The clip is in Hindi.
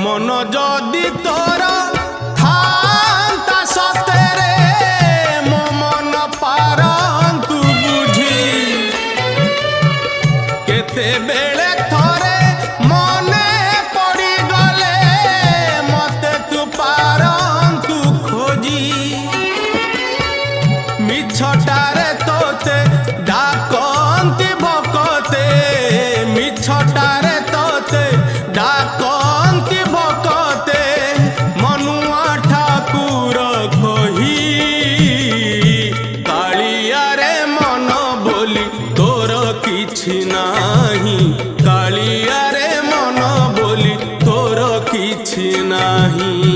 मन जदि तोर थांता सतेरे मो मन पारंतु बुझी केते बेले थरे मने पड़ी गले मते तू पारंतु खोजी मिछटारे तोते डाकंती भकते मिछटारे तोते डाकंती भकते मनुआ ठाकुर कही कालिया रे मन बोली तोर किछि नाही कालिया रे मन बोली तोर किछि नाही।